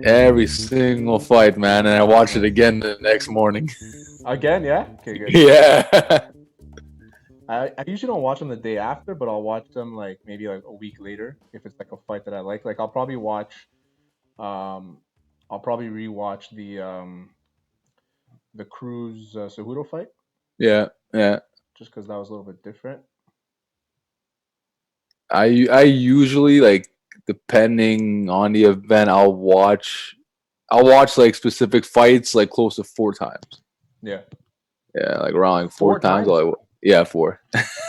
Every single fight, man, and I watched it again the next morning. Again, yeah? Okay, good. Yeah. I usually don't watch them the day after, but I'll watch them like maybe like a week later if it's like a fight that I like. Like um I'll probably rewatch the Cruz Cejudo fight Yeah, yeah. just because that was a little bit different. I usually like depending on the event, I'll watch like specific fights like close to four times. Yeah. Yeah, like around like four Four times. times? Yeah, four.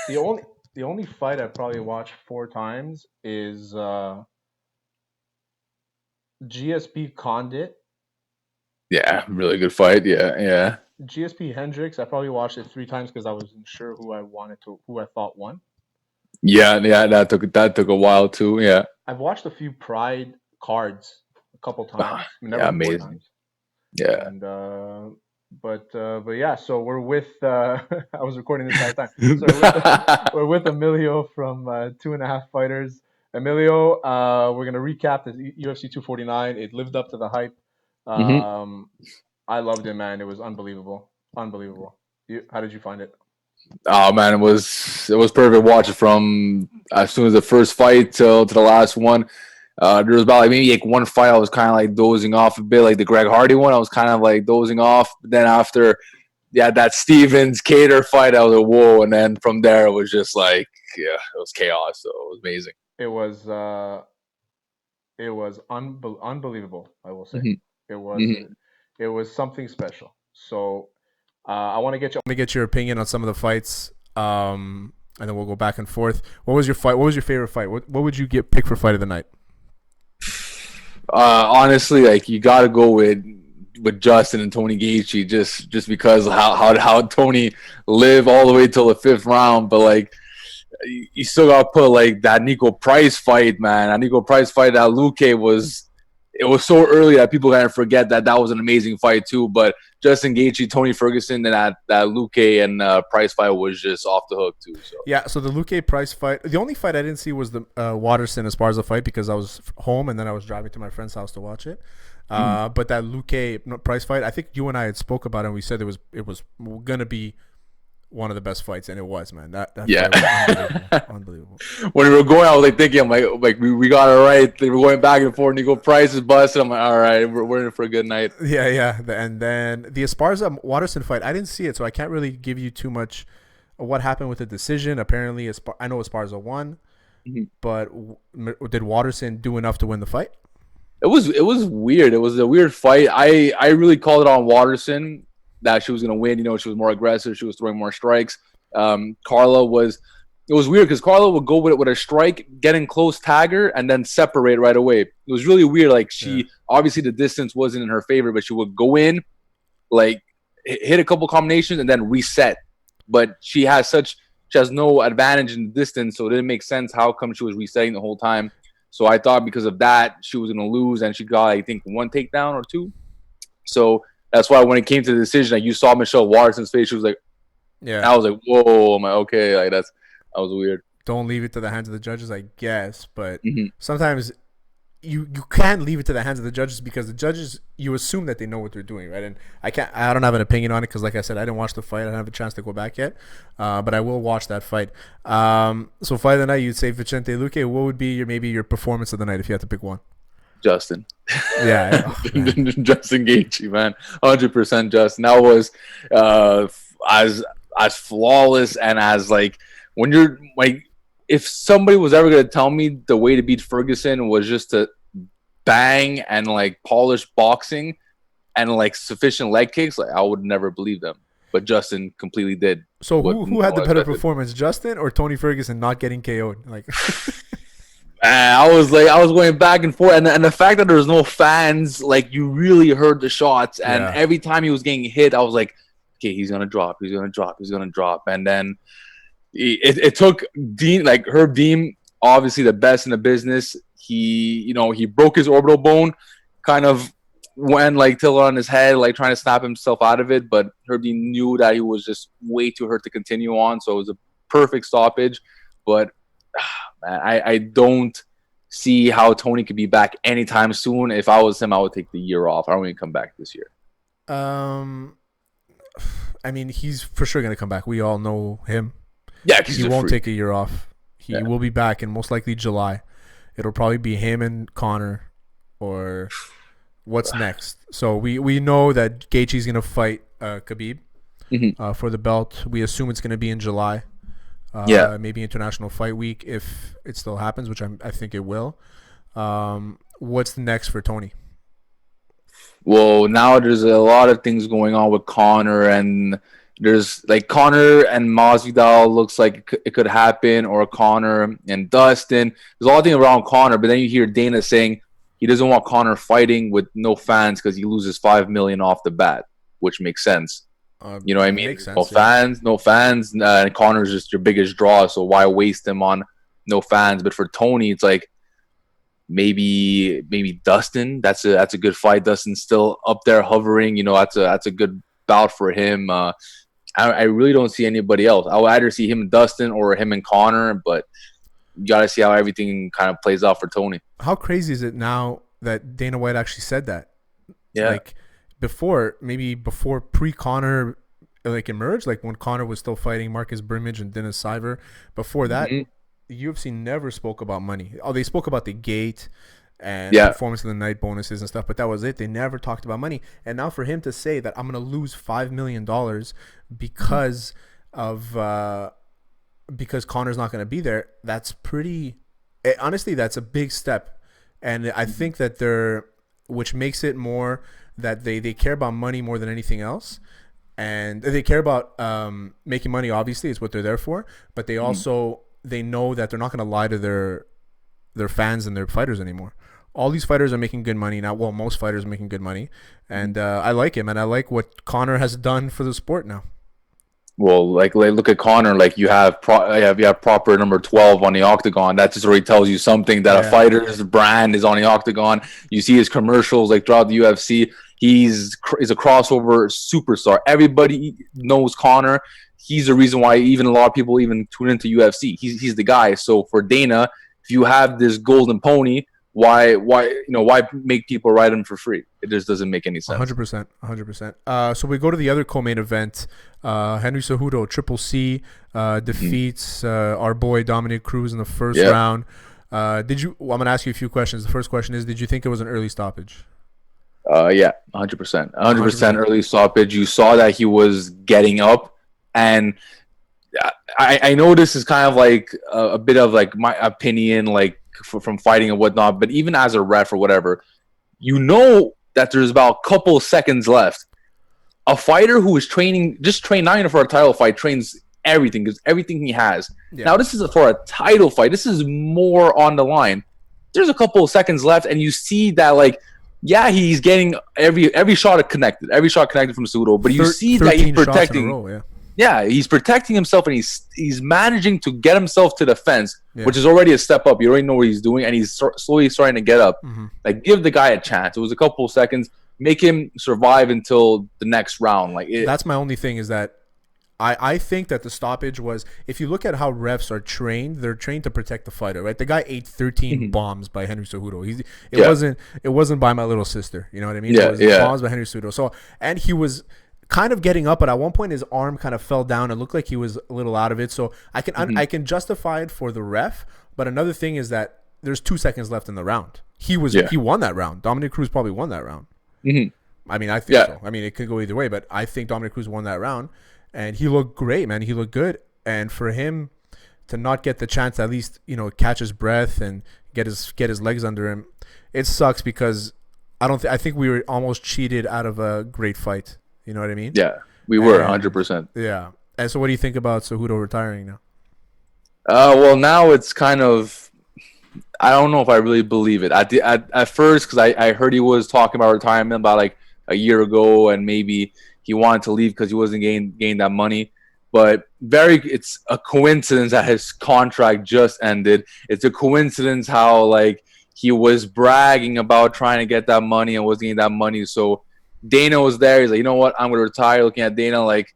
The only the only fight I probably watched four times is GSP Condit. Yeah, really good fight. Yeah, yeah. GSP Hendricks, I probably watched it three times because I wasn't sure who I thought won. Yeah, yeah, that took a while too. Yeah. I've watched a few Pride cards a couple times, Yeah, never four amazing. times. Yeah. And but yeah, so we're with I was recording this entire time. So we're with Emilio from Two and a Half Fighters. Emilio, we're gonna recap the UFC 249. It lived up to the hype. hmm Um, I loved it, man. It was unbelievable, unbelievable. How did you find it? Oh man, it was perfect. Watch it from as soon as the first fight till to the last one. There was about like maybe like one fight I was kind of like dozing off a bit, like the Greg Hardy one. I was kind of like dozing off. But then after, yeah, that Stevens Cater fight, I was like, whoa. And then from there, it was just like, yeah, it was chaos. So it was amazing. It was unbelievable. I will say hmm it was hmm it was something special. So I want to get Let me get your opinion on some of the fights, and then we'll go back and forth. What was your fight? What was your favorite fight? What would you pick for fight of the night? Honestly, like you got to go with Justin and Tony Gaethje just because how Tony lived all the way till the fifth round, but like you still got to put like that Nico Price fight, man. That Nico Price fight, that Luke it was so early that people kind of forget that was an amazing fight too. But Justin Gaethje, Tony Ferguson, and that Luke and Price fight was just off the hook too. So Yeah, so the Luque Price fight. The only fight I didn't see was the Waterson Esparza fight because I was home and then I was driving to my friend's house to watch it. But that Luque Price fight, I think you and I had spoke about it. And we said it was gonna be one of the best fights, and it was, man. That yeah. fight was unbelievable. Unbelievable. When we were going, I was like thinking, I'm like we got it right. They were going back and forth. Nico Price is busted. I'm like, all right, we're in for a good night. Yeah, yeah. And then the Esparza Waterson fight, I didn't see it, so I can't really give you too much of what happened with the decision. Apparently, I know Esparza won, Mhm. but did Waterson do enough to win the fight? It was weird. It was a weird fight. I really called it on Waterson that she was gonna win. She was more aggressive. She was throwing more strikes. Carla was. It was weird because Carla would go with it with a strike, get in close, tag her, and then separate right away. It was really weird. Like obviously the distance wasn't in her favor, but she would go in, like hit a couple combinations and then reset. But she has no advantage in the distance, so it didn't make sense how come she was resetting the whole time. So I thought because of that she was gonna lose, and she got I think one takedown or two. So that's why when it came to the decision, like you saw Michelle Waterson's face, she was like, Yeah. I was like, whoa, I'm like, okay, like that was weird. Don't leave it to the hands of the judges, I guess. But hmm sometimes you can't leave it to the hands of the judges because the judges, you assume that they know what they're doing, right? And I don't have an opinion on it because, like I said, I didn't watch the fight. I don't have a chance to go back yet, but I will watch that fight. So fight of the night, you'd say Vicente Luque. What would be maybe your performance of the night if you had to pick one? Justin. Yeah. Oh, Justin Gaethje, man. 100% Justin. That was as flawless and as like when you're like if somebody was ever gonna tell me the way to beat Ferguson was just to bang and like polish boxing and like sufficient leg kicks, like I would never believe them. But Justin completely did. So who had the better expected. performance, Justin or Tony Ferguson not getting KO'd? Like, I was going back and forth, and the fact that there was no fans, like you really heard the shots, and Yeah. every time he was getting hit, I was like, okay, he's gonna drop, and then it took Dean, like Herb Dean, obviously the best in the business. He broke his orbital bone, kind of went like till on his head, like trying to snap himself out of it, but Herb Dean knew that he was just way too hurt to continue on, so it was a perfect stoppage, but. Man, I don't see how Tony could be back anytime soon. If I was him, I would take the year off. I don't even come back this year. I mean, he's for sure going to come back. We all know him. Yeah, he won't take a year off. He will be back in most likely July. It'll probably be him and Conor, or what's next. So we know that Gaethje's going to fight Khabib for the belt. We assume it's going to be in July. Maybe International Fight Week if it still happens, which I think it will. What's next for Tony? Well, now there's a lot of things going on with Conor, and there's like Conor and Masvidal looks like it could happen, or Conor and Dustin. There's a lot of things around Conor, but then you hear Dana saying he doesn't want Conor fighting with no fans because he loses $5 million off the bat, which makes sense. You know what I mean? Sense, no fans. And Conor's just your biggest draw, so why waste him on no fans? But for Tony, it's like maybe Dustin. That's a good fight. Dustin's still up there hovering. You know, that's a good bout for him. I really don't see anybody else. I would either see him and Dustin or him and Conor, but you got to see how everything kind of plays out for Tony. How crazy is it now that Dana White actually said that? Yeah. Like before pre-Conor like emerged, like when Conor was still fighting Marcus Brimage and Dennis Siver, before that, the UFC never spoke about money. Oh, they spoke about the gate and performance of the night bonuses and stuff, but that was it. They never talked about money. And now for him to say that I'm going to lose $5 million because Conor's not going to be there, that's pretty honestly, that's a big step. And I think that which makes it more that they care about money more than anything else. And they care about making money, obviously, is what they're there for, but they also they know that they're not going to lie to their fans and their fighters anymore. All these fighters are making good money now. Well, most fighters are making good money, and I like him, and I like what Conor has done for the sport now. Well, like look at Conor. Like you have proper number 12 on the octagon. That just already tells you something that a fighter's brand is on the octagon. You see his commercials like throughout the UFC. He's a crossover superstar. Everybody knows Conor. He's the reason why even a lot of people even tune into UFC. He's the guy. So for Dana, if you have this golden pony, why make people ride him for free? It just doesn't make any sense. 100%. So we go to the other co-main event. Henry Cejudo, Triple C, defeats our boy Dominic Cruz in the first round. I'm going to ask you a few questions. The first question is, did you think it was an early stoppage? 100%. 100% early stoppage. You saw that he was getting up, and I know this is kind of like a bit of like my opinion, like from fighting and whatnot, but even as a ref or whatever, you know that there's about a couple of seconds left. A fighter who is trained not even for a title fight, trains everything, because everything he has. Yeah. Now this is for a title fight. This is more on the line. There's a couple of seconds left, and you see that like, yeah, he's getting every shot connected from Cejudo, but you see that he's protecting. He's protecting himself, and he's managing to get himself to the fence, which is already a step up. You already know what he's doing, and he's slowly starting to get up. Like, give the guy a chance. It was a couple of seconds. Make him survive until the next round. That's my only thing is that I think that the stoppage was, if you look at how refs are trained, they're trained to protect the fighter, right? The guy ate 13 bombs by Henry Cejudo. It wasn't by my little sister. You know what I mean? It was bombs by Henry Cejudo. So, and he was kind of getting up, but at one point his arm kind of fell down. It looked like he was a little out of it. So I can justify it for the ref. But another thing is that there's 2 seconds left in the round. He won that round. Dominic Cruz probably won that round. I mean, I think so. I mean, it could go either way, but I think Dominic Cruz won that round. And he looked great, man. He looked good. And for him to not get the chance to at least, catch his breath and get his legs under him, it sucks, because I think we were almost cheated out of a great fight. You know what I mean? Yeah, we were 100%. Yeah. And so what do you think about Cejudo retiring now? Well, now it's kind of, I don't know if I really believe it. At first, because I heard he was talking about retirement about like a year ago, and maybe he wanted to leave because he wasn't getting that money. But it's a coincidence that his contract just ended. It's a coincidence how like he was bragging about trying to get that money and wasn't getting that money. So Dana was there. He's like, you know what? I'm going to retire. Looking at Dana like,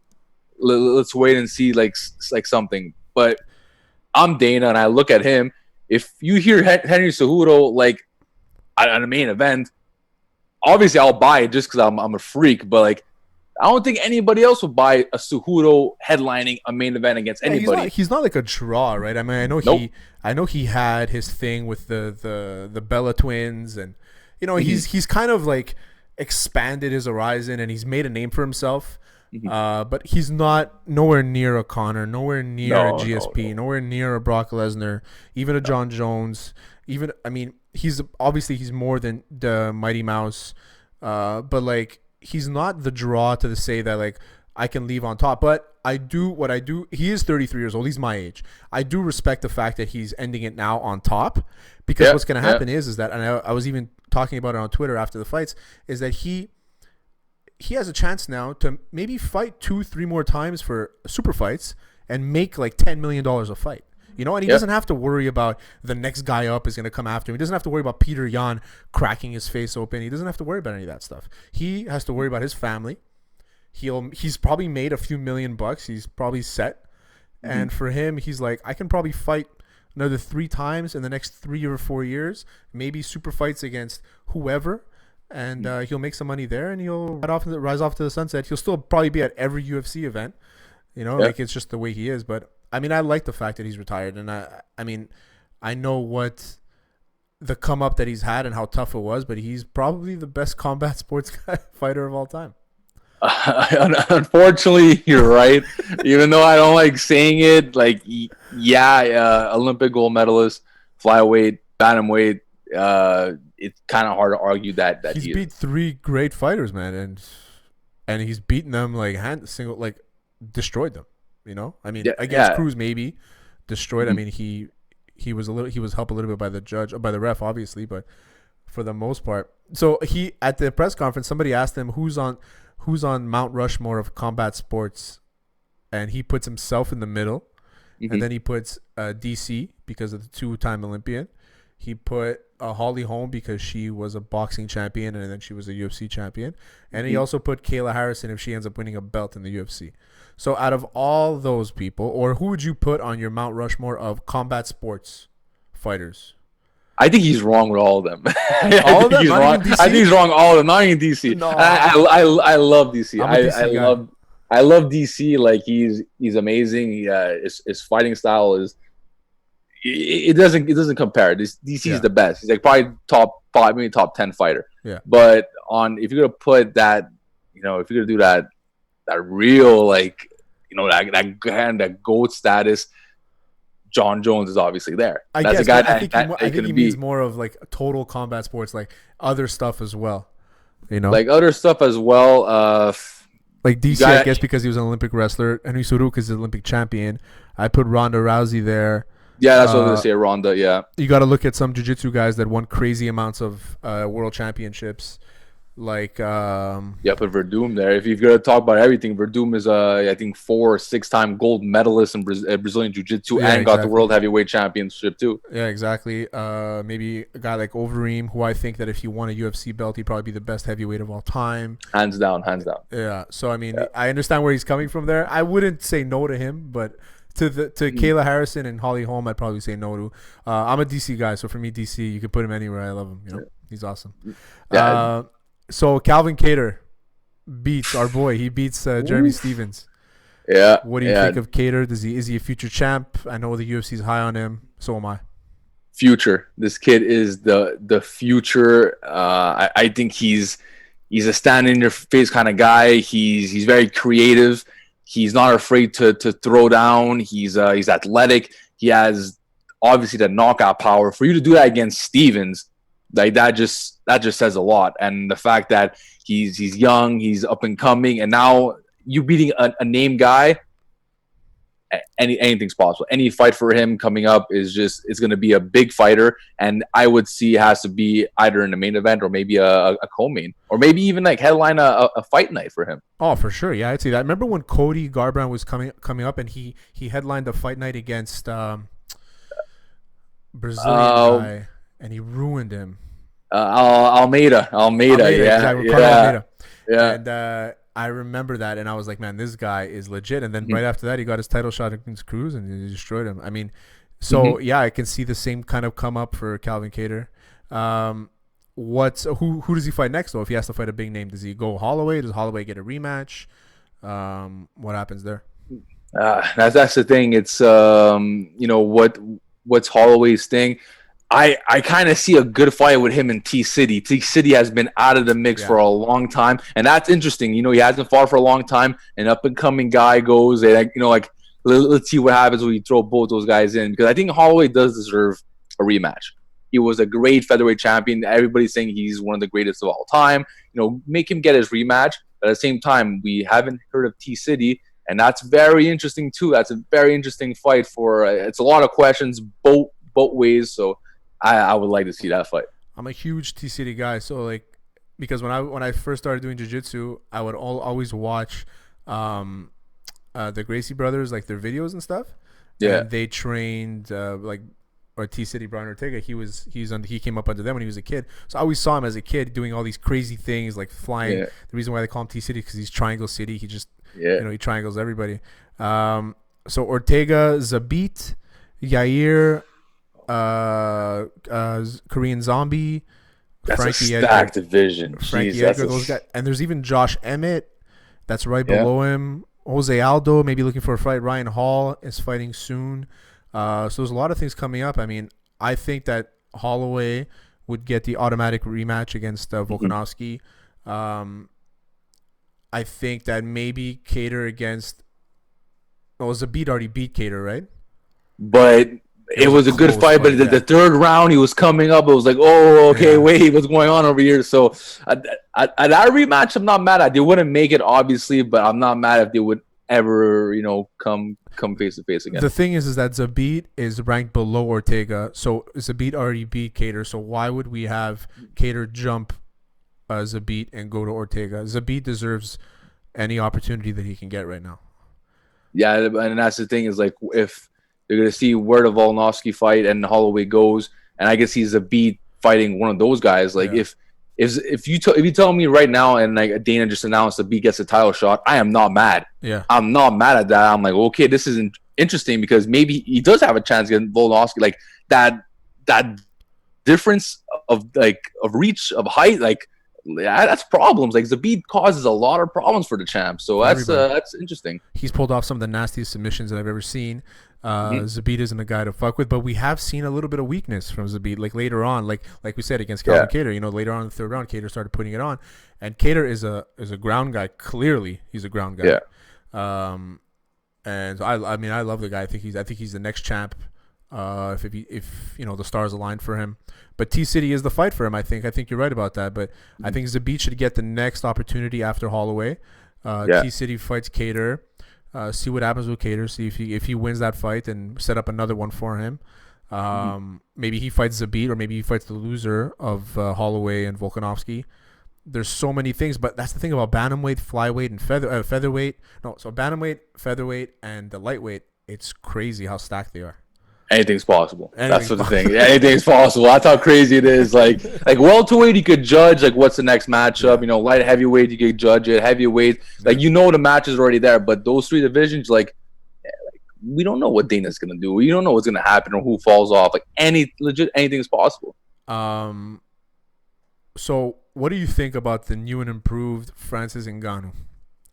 let's wait and see like something. But I'm Dana, and I look at him. if you hear Henry Cejudo like at a main event, obviously I'll buy it just because I'm a freak. But like, I don't think anybody else would buy a Cejudo headlining a main event against anybody. He's not like a draw, right? I mean, I know he had his thing with the Bella twins, and you know, he's kind of like expanded his horizon and he's made a name for himself. But he's nowhere near a Conor, nowhere near a GSP, nowhere near a Brock Lesnar, even a John Jones. Even, I mean, he's more than the Mighty Mouse, but like he's not the draw to say that like I can leave on top. But he is 33 years old. He's my age. I do respect the fact that he's ending it now on top, because what's going to happen is that, and I was even talking about it on Twitter after the fights, is that he has a chance now to maybe fight 2-3 more times for super fights and make like $10 million a fight. You know, and he doesn't have to worry about the next guy up is going to come after him. He doesn't have to worry about Peter Yan cracking his face open. He doesn't have to worry about any of that stuff. He has to worry about his family. He's probably made a few $1,000,000. He's probably set. And for him, he's like, I can probably fight another 3 times in the next 3 or 4 years, maybe super fights against whoever. And he'll make some money there, and he'll rise off to the sunset. He'll still probably be at every UFC event, you know, like it's just the way he is. But I mean, I like the fact that he's retired, and I mean, I know what the come up that he's had and how tough it was, but he's probably the best combat sports fighter of all time. Unfortunately, you're right. Even though I don't like saying it, like, Olympic gold medalist, flyweight, bantamweight. It's kind of hard to argue that he's beat 3 great fighters, man, and he's beaten them like destroyed them. You know, I mean, against Cruz maybe destroyed. I mean, he was helped a little bit by the ref, obviously, but for the most part. So he, at the press conference, somebody asked him who's on Mount Rushmore of combat sports, and he puts himself in the middle, and then he puts DC because of the 2-time Olympian. He put Holly Holm because she was a boxing champion and then she was a UFC champion. And he also put Kayla Harrison if she ends up winning a belt in the UFC. So out of all those people, or who would you put on your Mount Rushmore of combat sports fighters? I think he's wrong with all of them. All of them? Not even DC? I think he's wrong all of them. Not even DC. No. I love DC. I love DC. Like he's amazing. His fighting style is. It doesn't compare. DC is the best. He's like probably top 5, maybe top 10 fighter. Yeah. But if you're gonna put that, you know, if you're gonna do that real, like, you know, that GOAT status, John Jones is obviously there. I think he means more of like total combat sports, like other stuff as well. You know, like other stuff as well. Like DC, I guess because he was an Olympic wrestler. Henry Cejudo is an Olympic champion. I put Ronda Rousey there. Yeah, that's what I was going to say, Ronda, yeah. You got to look at some jiu-jitsu guys that won crazy amounts of world championships. Like... put Verdum there. If you're going to talk about everything, Verdum is, I think, 4 or 6-time gold medalist in Brazilian jiu-jitsu got the world heavyweight championship, too. Yeah, exactly. Maybe a guy like Overeem, who I think that if he won a UFC belt, he'd probably be the best heavyweight of all time. Hands down. Yeah, so, I mean, I understand where he's coming from there. I wouldn't say no to him, but... To Kayla Harrison and Holly Holm, I'd probably say no to. I'm a DC guy, so for me, DC, you can put him anywhere. I love him. You know, he's awesome. Yeah. So Calvin Kattar beats our boy. He beats Jeremy Stevens. Yeah. What do you think of Kattar? Is he a future champ? I know the UFC's high on him. So am I. Future. This kid is the future. I think he's a stand in your face kind of guy. He's very creative. He's not afraid to throw down. He's athletic. He has obviously the knockout power. For you to do that against Stevens, like that just says a lot. And the fact that he's young, he's up and coming, and now you beating a named guy, anything's possible. Any fight for him coming up it's going to be a big fighter, and I would see it has to be either in the main event or maybe a co-main, or maybe even like headline a fight night for him. Oh, for sure, yeah, I'd see that. Remember when Cody Garbrandt was coming up and he headlined a fight night against Brazilian guy, and he ruined him. Almeida, exactly. Almeida. Yeah. And I remember that, and I was like, man, this guy is legit. And then right after that, he got his title shot against Cruz, and he destroyed him. I mean, So yeah, I can see the same kind of come up for Calvin Kattar. Who does he fight next though? If he has to fight a big name, does he go Holloway? Does Holloway get a rematch? What happens there? That's the thing. It's what's Holloway's thing. I kind of see a good fight with him in T City. T City has been out of the mix for a long time, and that's interesting. He hasn't fought for a long time. An up and coming guy goes, and let's see what happens when you throw both those guys in, because I think Holloway does deserve a rematch. He was a great featherweight champion. Everybody's saying he's one of the greatest of all time. Make him get his rematch. But at the same time, we haven't heard of T City, and that's very interesting too. That's a very interesting fight for. It's a lot of questions both ways. So I would like to see that fight. I'm a huge T City guy, so because when I first started doing jiu-jitsu, I would always watch the Gracie brothers, like their videos and stuff. Yeah, and they trained or T City, Brian Ortega. He came up under them when he was a kid. So I always saw him as a kid doing all these crazy things, like flying. Yeah. The reason why they call him T City because he's Triangle City. He just he triangles everybody. So Ortega, Zabit, Yair, Korean Zombie. That's Frankie a stacked division. Frankie Edgar, those guys, and there's even Josh Emmett. That's right below him. Jose Aldo maybe looking for a fight. Ryan Hall is fighting soon. So there's a lot of things coming up. I mean, I think that Holloway would get the automatic rematch against Volkanovski. I think that maybe Kattar against. Zabit already beat Kattar, right? But it was a good fight. But the third round, he was coming up. It was like, wait, what's going on over here? So at that rematch, I'm not mad at. They wouldn't make it, obviously, but I'm not mad if they would ever, come face to face again. The thing is that Zabit is ranked below Ortega, so Zabit already beat Kattar. So why would we have Kattar jump Zabit and go to Ortega? Zabit deserves any opportunity that he can get right now. Yeah, and that's the thing is if they're gonna see where the Volkanovski fight and Holloway goes, and I guess he's Zabit fighting one of those guys. If you tell me right now and Dana just announced Zabit gets a title shot, I am not mad. Yeah, I'm not mad at that. I'm like, okay, this is interesting because maybe he does have a chance against Volkanovski. Like that difference of reach, of height, that's problems. Zabit causes a lot of problems for the champ. So that's interesting. He's pulled off some of the nastiest submissions that I've ever seen. Zabit isn't a guy to fuck with, but we have seen a little bit of weakness from Zabit. Later on, like we said against Calvin Kattar, later on in the third round, Kattar started putting it on, and Kattar is a ground guy. Clearly, he's a ground guy. Yeah. And I love the guy. I think he's the next champ. If the stars align for him. But T City is the fight for him. I think you're right about that. But I think Zabit should get the next opportunity after Holloway. T City fights Kattar. See what happens with Kattar. See if he wins that fight and set up another one for him. Maybe he fights Zabit, or maybe he fights the loser of Holloway and Volkanovski. There's so many things, but that's the thing about bantamweight, flyweight, and featherweight. So bantamweight, featherweight, and the lightweight. It's crazy how stacked they are. Anything's possible. That's what the thing. Anything's possible. That's how crazy it is. Like welterweight, you could judge what's the next matchup. Light heavyweight, you could judge it. Heavyweight, the match is already there. But those three divisions, we don't know what Dana's gonna do. We don't know what's gonna happen or who falls off. Anything is possible. So what do you think about the new and improved Francis Ngannou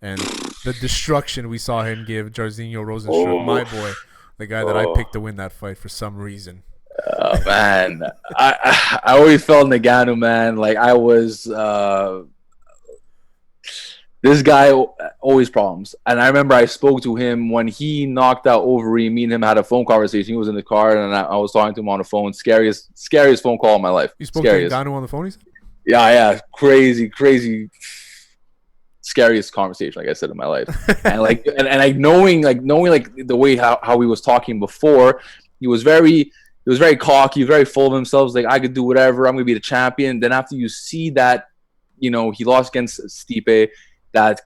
and the destruction we saw him give Jairzinho Rozenstruik, my boy? The guy that I picked to win that fight for some reason. Man, I always felt Ngannou, man. I was this guy always problems. And I remember I spoke to him when he knocked out Overeem. Me and him had a phone conversation. He was in the car, and I was talking to him on the phone. Scariest phone call of my life. You spoke to Ngannou on the phone? Yeah, crazy. Scariest conversation, like I said, in my life. And knowing the way how he was talking before, he was very cocky, very full of himself. I could do whatever, I'm gonna be the champion. Then after you see that, he lost against Stipe, that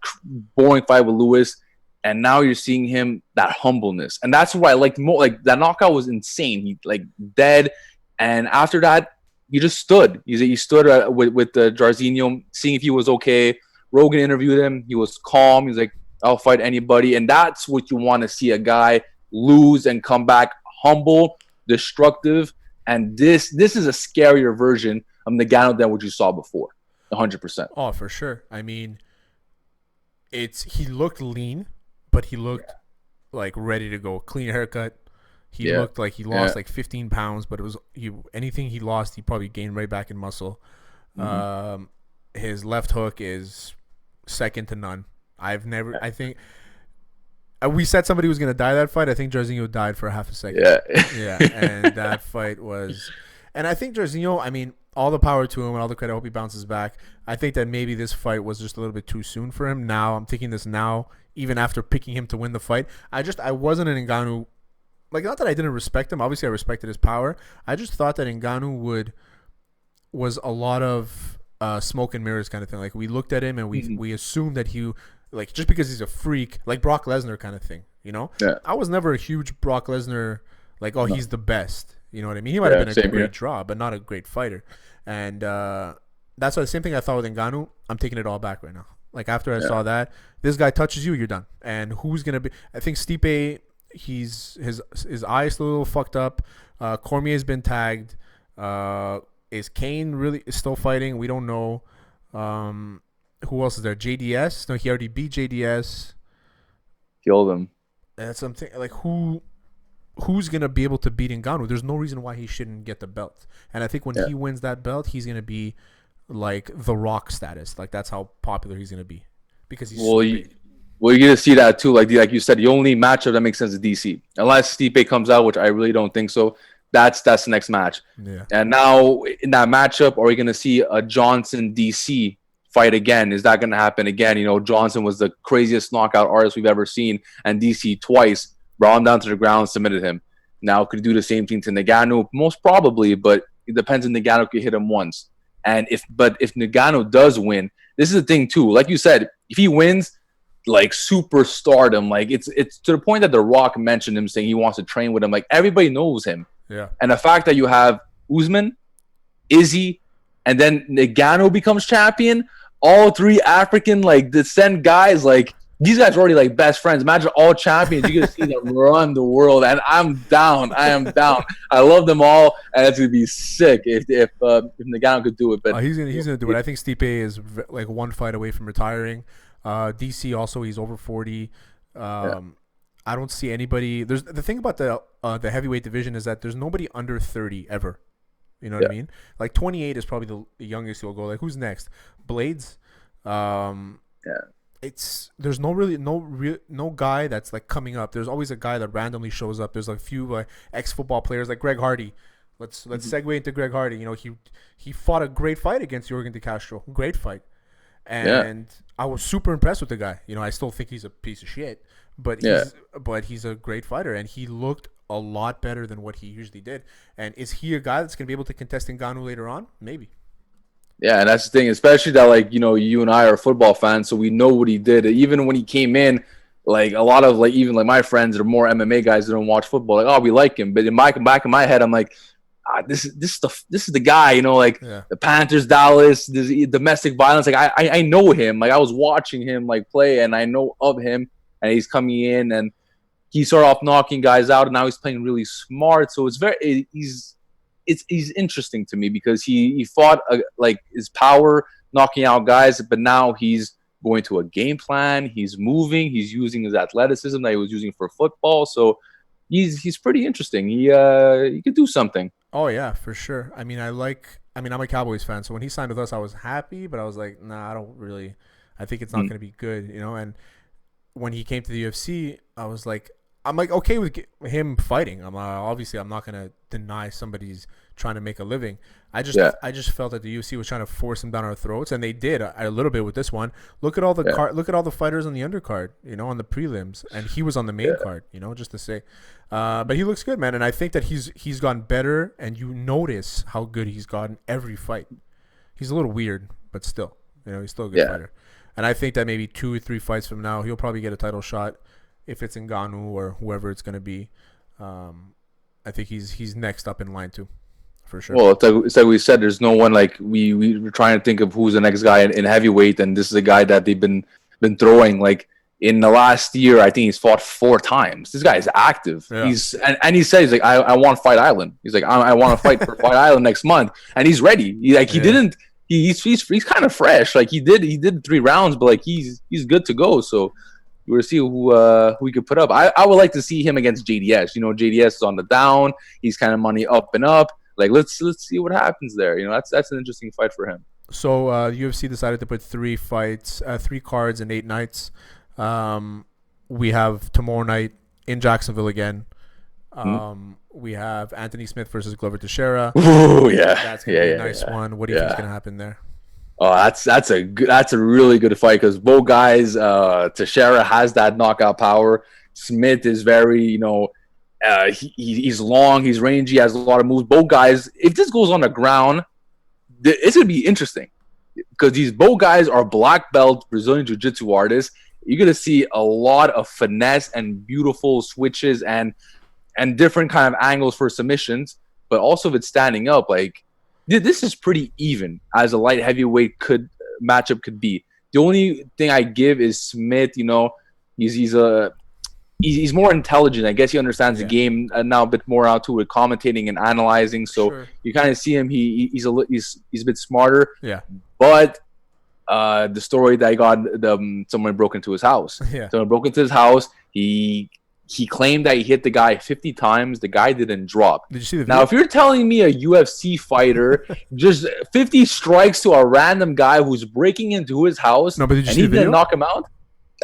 boring fight with Lewis, and now you're seeing him, that humbleness. And that's what I liked more. That knockout was insane. He dead, and after that he just stood. He stood with the Jairzinho, seeing if he was okay. Rogan interviewed him. He was calm. He's like, I'll fight anybody. And that's what you want to see, a guy lose and come back humble, destructive, and this is a scarier version of Ngannou than what you saw before. 100%. Oh, for sure. I mean, he looked lean, but he looked like ready to go. Clean haircut. He looked like he lost like 15 pounds, but it was anything he lost, he probably gained right back in muscle. His left hook is second to none. I think we said somebody was going to die that fight. I think Jairzinho died for a half a second. Yeah, and that fight was... And I think Jairzinho, I mean, all the power to him and all the credit. I hope he bounces back. I think that maybe this fight was just a little bit too soon for him. Now, I'm thinking this now, even after picking him to win the fight. I wasn't an Ngannou... Like, not that I didn't respect him. Obviously, I respected his power. I just thought that Ngannou was a lot of smoke and mirrors kind of thing. Like, we looked at him and we assumed that he, like, just because he's a freak, like Brock Lesnar kind of thing, you know? Yeah. I was never a huge Brock Lesnar, like, he's the best. You know what I mean? He might have been a great draw, but not a great fighter. And that's why the same thing I thought with Ngannou. I'm taking it all back right now. Like, after I saw that, this guy touches you, you're done. And who's going to be... I think Stipe... his eye is still a little fucked up. Cormier's been tagged. Is Kane really still fighting? We don't know. Who else is there? JDS? No, he already beat JDS. Killed him. That's something like who's gonna be able to beat Ngannou? There's no reason why he shouldn't get the belt. And I think when he wins that belt, he's gonna be like The Rock status. Like that's how popular he's gonna be because he's so big. Well, you're gonna see that too. Like you said, the only matchup that makes sense is DC, unless Stipe comes out, which I really don't think so. That's the next match. Yeah. And now in that matchup, are we gonna see a Johnson DC fight again? Is that gonna happen again? You know, Johnson was the craziest knockout artist we've ever seen, and DC twice brought him down to the ground, submitted him. Now could do the same thing to Ngannou, most probably, but it depends if Ngannou could hit him once. And if Ngannou does win, this is the thing too. Like you said, if he wins, like superstardom, like it's to the point that The Rock mentioned him saying he wants to train with him. Like everybody knows him. Yeah. And the fact that you have Usman, Izzy, and then Ngannou becomes champion, all three African like descent guys, like these guys are already like best friends. Imagine all champions. You're gonna see them run the world, and I'm down. I am down. I love them all, and it's gonna be sick if Ngannou could do it. But he's gonna do it. I think Stipe is like one fight away from retiring. DC also, he's over 40. I don't see anybody. There's the thing about the heavyweight division is that there's nobody under 30 ever. You know what I mean? Like 28 is probably the youngest who'll go. Like who's next? Blades. There's no guy that's like coming up. There's always a guy that randomly shows up. There's like a few ex-football players like Greg Hardy. Let's segue into Greg Hardy. You know, he fought a great fight against Jorgen De Castro. Great fight. And I was super impressed with the guy. You know, I still think he's a piece of shit, but he's a great fighter, and he looked a lot better than what he usually did. And is he a guy that's going to be able to contest Ngannou later on? Maybe. Yeah, and that's the thing, especially that, like, you know, you and I are football fans, so we know what he did. Even when he came in, like, a lot of, like, even, like, my friends that are more MMA guys that don't watch football, like, oh, we like him. But in my back of my head, I'm like, this is the guy, you know, like, the Panthers, Dallas, domestic violence. Like, I know him. Like, I was watching him, like, play, and I know of him, and he's coming in, and he started off knocking guys out, and now he's playing really smart. So it's he's interesting to me because he fought like his power knocking out guys, but now he's going to a game plan. He's moving. He's using his athleticism that he was using for football. So he's pretty interesting. He could do something. Oh yeah, for sure. I mean, I'm a Cowboys fan, so when he signed with us, I was happy, but I was like, nah, I think it's not going to be good, you know. And when he came to the UFC, I'm like okay with him fighting. Obviously I'm not gonna deny somebody's trying to make a living. I just felt that the UFC was trying to force him down our throats, and they did a little bit with this one. Look at all the look at all the fighters on the undercard, you know, on the prelims, and he was on the main card, you know, just to say. But he looks good, man, and I think that he's gotten better, and you notice how good he's gotten every fight. He's a little weird, but still, you know, he's still a good fighter. And I think that maybe 2 or 3 fights from now, he'll probably get a title shot. If it's Ngannou or whoever it's going to be, I think he's next up in line too, for sure. Well, it's like we said, there's no one like we were trying to think of who's the next guy in heavyweight, and this is a guy that they've been throwing. Like in the last year, I think he's fought 4 times. This guy is active. Yeah. And he says like, I want Fight Island. He's like, I want to fight for Fight Island next month, and he's ready. He's kind of fresh. Like he did 3 rounds, but like he's good to go. So we'll see who he could put up. I would like to see him against JDS. You know, JDS is on the down. He's kind of money up and up. Like let's see what happens there. You know, that's an interesting fight for him. So UFC decided to put 3 cards and 8 nights. We have tomorrow night in Jacksonville again. We have Anthony Smith versus Glover Teixeira. Oh yeah, that's gonna be a nice one. What do you think is gonna happen there? Oh, that's a really good fight because both guys. Teixeira has that knockout power. Smith is very, you know, he's long, he's rangy, has a lot of moves. Both guys. If this goes on the ground, it's gonna be interesting because these both guys are black belt Brazilian Jiu-Jitsu artists. You're gonna see a lot of finesse and beautiful switches and different kind of angles for submissions, but also if it's standing up, like this is pretty even as a light heavyweight matchup could be. The only thing I give is Smith. You know, he's more intelligent. I guess he understands the game now a bit more out to with commentating and analyzing. So you kind of see him. He's a bit smarter. Yeah. But the story that I got, someone broke into his house. Yeah. Someone broke into his house. He claimed that he hit the guy 50 times. The guy didn't drop. Did you see the video? Now, if you're telling me a UFC fighter just 50 strikes to a random guy who's breaking into his house but did you and see he the video? didn't knock him out?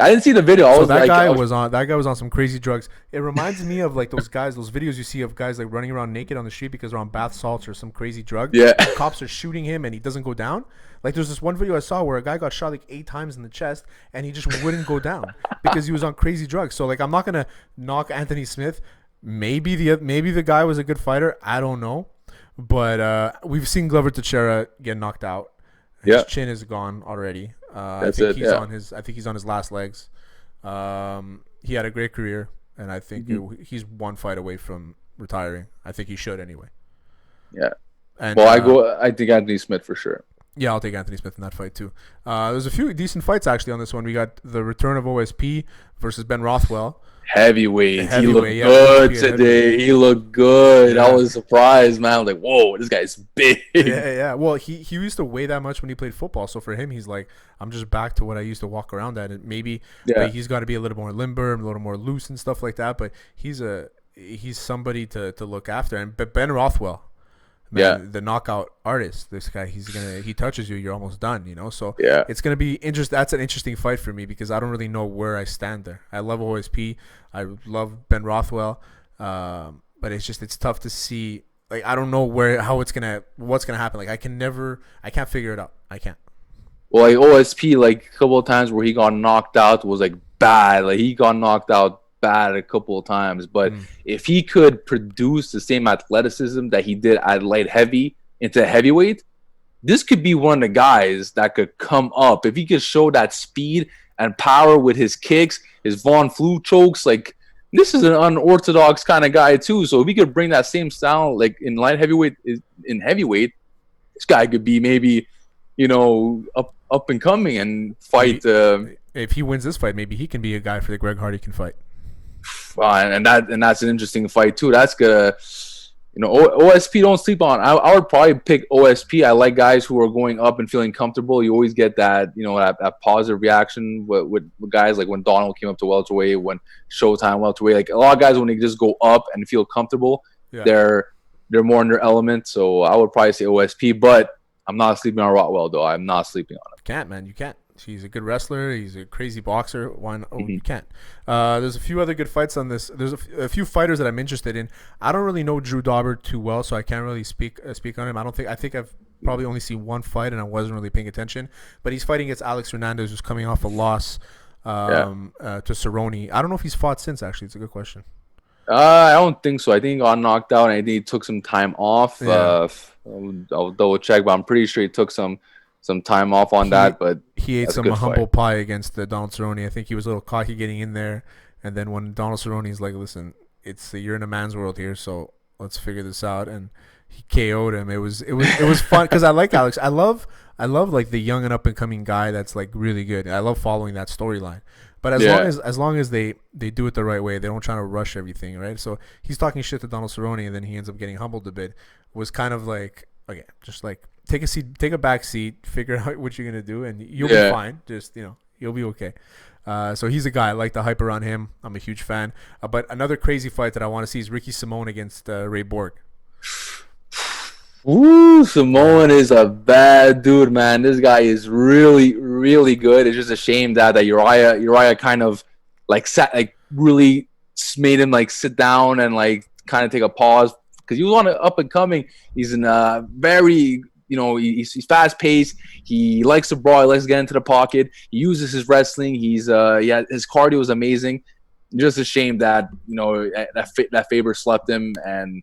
I didn't see the video. So that guy was on some crazy drugs. It reminds me of like those videos you see of guys like running around naked on the street because they're on bath salts or some crazy drug. Yeah. The cops are shooting him and he doesn't go down. Like there's this one video I saw where a guy got shot like 8 times in the chest and he just wouldn't go down because he was on crazy drugs. So like I'm not gonna knock Anthony Smith. Maybe the guy was a good fighter. I don't know, but we've seen Glover Teixeira get knocked out. His chin is gone already. I think he's on his last legs. He had a great career, and I think he's one fight away from retiring. I think he should anyway. Yeah. And, I think Anthony Smith for sure. Yeah, I'll take Anthony Smith in that fight too. There's a few decent fights actually on this one. We got the return of OSP versus Ben Rothwell. Heavyweight. He looked good today. He looked good. Yeah. I was surprised, man. I was like, whoa, this guy's big. Yeah. Well, he used to weigh that much when he played football. So for him, he's like, I'm just back to what I used to walk around at. And maybe he's got to be a little more limber, a little more loose and stuff like that. But he's somebody to look after. But Ben Rothwell, man, the knockout artist, this guy, he touches you, you're almost done, you know. So it's gonna be interesting. That's an interesting fight for me because I don't really know where I stand there. I love OSP, I love Ben Rothwell, but it's tough to see. Like I don't know what's gonna happen. Like I can't figure it out. I can't. Well, like OSP, like a couple of times where he got knocked out was like bad. Like he got knocked out bad a couple of times, but if he could produce the same athleticism that he did at light heavy into heavyweight, this could be one of the guys that could come up. If he could show that speed and power with his kicks, his Von Flue chokes, like this is an unorthodox kind of guy too. So if he could bring that same style like in light heavyweight, in heavyweight, this guy could be maybe, you know, up and coming and fight. If he wins this fight, maybe he can be a guy for the Greg Hardy can fight. And that's an interesting fight too. That's gonna, you know, OSP don't sleep on. I would probably pick OSP. I like guys who are going up and feeling comfortable. You always get that, you know, that positive reaction with guys like when Donald came up to welterweight, when Showtime welterweight. Like a lot of guys when they just go up and feel comfortable, they're more in their element. So I would probably say OSP, but I'm not sleeping on Rothwell though. I'm not sleeping on him. Can't, man. You can't. He's a good wrestler. He's a crazy boxer. Why not? You can't. There's a few other good fights on this. There's a few fighters that I'm interested in. I don't really know Drew Dauber too well, so I can't really speak on him. I think I've probably only seen one fight, and I wasn't really paying attention. But he's fighting against Alex Hernandez, who's coming off a loss to Cerrone. I don't know if he's fought since. Actually, it's a good question. I don't think so. I think he got knocked out, and I think he took some time off. Yeah. I'll double check, but I'm pretty sure he took some time off on that, but he ate some humble pie against Donald Cerrone. I think he was a little cocky getting in there, and then when Donald Cerrone's like, "Listen, you're in a man's world here, so let's figure this out," and he KO'd him. It was fun because I like Alex. I love like the young and up and coming guy that's like really good. I love following that storyline. But as long as they do it the right way, they don't try to rush everything, right? So he's talking shit to Donald Cerrone, and then he ends up getting humbled a bit. Was kind of like, okay, just like take a back seat, figure out what you're gonna do, and you'll be fine. Just you'll be okay. So he's a guy I like the hype around him. I'm a huge fan. But another crazy fight that I want to see is Ricky Simone against Ray Bourque. Ooh, Simone is a bad dude, man. This guy is really, really good. It's just a shame that Uriah kind of like really made him like sit down and like kind of take a pause because he was on up and coming. He's in a very, he's fast paced. He likes to brawl. He likes to get into the pocket. He uses his wrestling. His cardio is amazing. Just a shame that that Faber slept him. And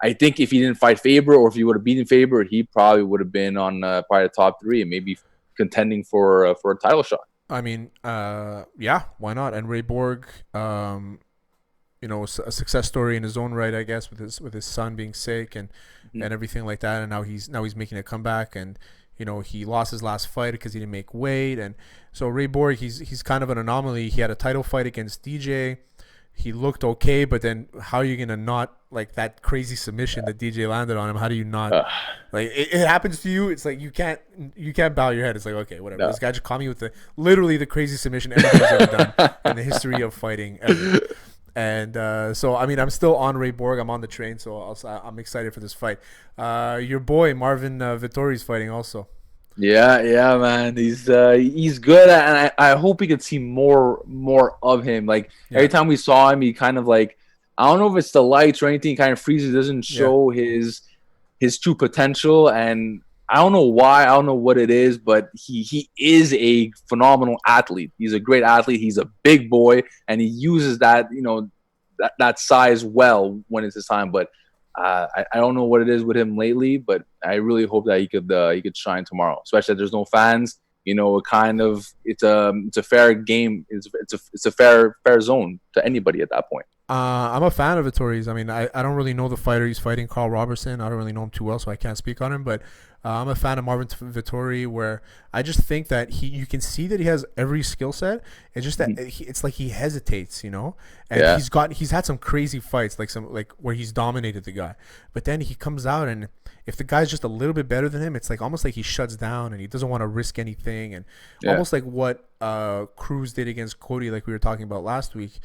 I think if he didn't fight Faber, or if he would have beaten Faber, he probably would have been on probably the top 3 and maybe contending for a title shot. I mean, yeah, why not? And Ray Bourque, a success story in his own right, I guess, with his son being sick and everything like that. And now he's making a comeback, and he lost his last fight because he didn't make weight. And so Ray Bourque, he's kind of an anomaly. He had a title fight against DJ. He looked okay, but then how are you gonna not like that crazy submission that DJ landed on him? How do you not like it happens to you? It's like you can't bow your head. It's like, okay, whatever. No. This guy just caught me with literally the crazy submission anybody's ever done in the history of fighting ever. And so I mean, I'm still on Ray Bourque. I'm on the train, so I'm excited for this fight. Your boy Marvin Vettori is fighting also. Yeah, man. He's good, and I hope we could see more of him. Like every time we saw him, he kind of like, I don't know if it's the lights or anything, kind of freezes, doesn't show his true potential, and I don't know why, I don't know what it is, but he is a phenomenal athlete. He's a great athlete. He's a big boy, and he uses that that size well when it's his time. But I don't know what it is with him lately, but I really hope that he could shine tomorrow. Especially that there's no fans. It's a fair game. It's a fair zone to anybody at that point. I'm a fan of Vettori's. I mean, I don't really know the fighter he's fighting, Carl Robertson. I don't really know him too well, so I can't speak on him. But I'm a fan of Marvin Vettori, where I just think that you can see that he has every skill set. It's just that it's like he hesitates, And he's had some crazy fights, like where he's dominated the guy. But then he comes out, and if the guy's just a little bit better than him, it's like almost like he shuts down and he doesn't want to risk anything. And almost like what Cruz did against Cody, like we were talking about last week.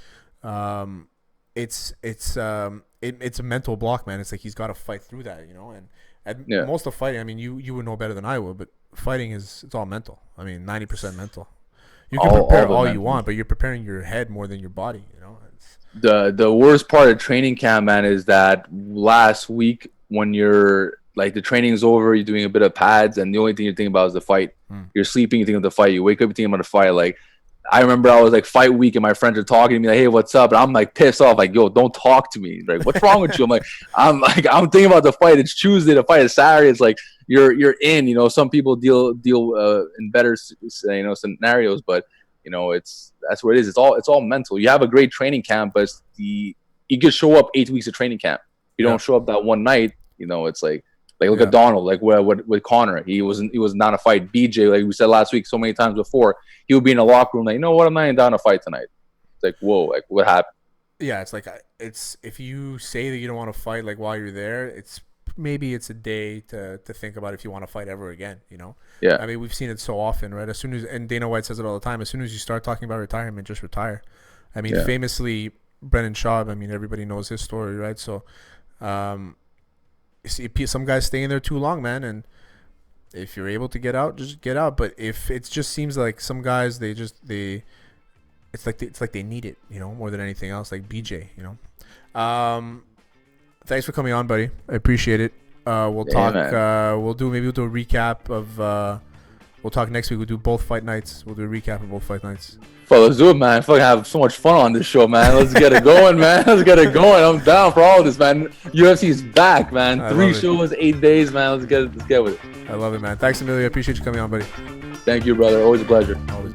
It's a mental block, man. It's like he's got to fight through that, And most of fighting, I mean, you would know better than I would, but fighting it's all mental. I mean, 90% mental. You can prepare all you want, but you're preparing your head more than your body, The worst part of training camp, man, is that last week when you're like the training is over, you're doing a bit of pads, and the only thing you're thinking about is the fight. You're sleeping, you think of the fight. You wake up, you think about the fight. Like, I remember I was like fight week and my friends are talking to me like, hey, what's up? And I'm like pissed off, like, yo, don't talk to me. Like, what's wrong with you? I'm thinking about the fight. It's Tuesday, the fight is Saturday. It's like you're in, some people deal in better scenarios, but that's what it is. It's all mental. You have a great training camp, but you could show up 8 weeks of training camp. You don't show up that one night, it's like look at Donald, like with Connor. He was not a fight. BJ, like we said last week so many times before, he would be in a locker room like, you know what, I'm not even down to fight tonight. It's like, whoa, like what happened? Yeah, it's like if you say that you don't want to fight like while you're there, maybe it's a day to think about if you want to fight ever again, Yeah. I mean, we've seen it so often, right? And Dana White says it all the time, as soon as you start talking about retirement, just retire. I mean, famously, Brendan Schaub, I mean, everybody knows his story, right? So, see, some guys stay in there too long, man, and if you're able to get out, just get out. But if it just seems like some guys, it's like they need it, more than anything else, like BJ, Thanks for coming on, buddy. I appreciate it. We'll talk. We'll do a recap of. We'll talk next week. We'll do both fight nights. We'll do a recap of both fight nights. Well, let's do it, man. Fucking have so much fun on this show, man. Let's get it going, man. Let's get it going. I'm down for all of this, man. UFC is back, man. 3 shows, 8 days, man. Let's get with it. I love it, man. Thanks, Emilio. I appreciate you coming on, buddy. Thank you, brother. Always a pleasure. Always.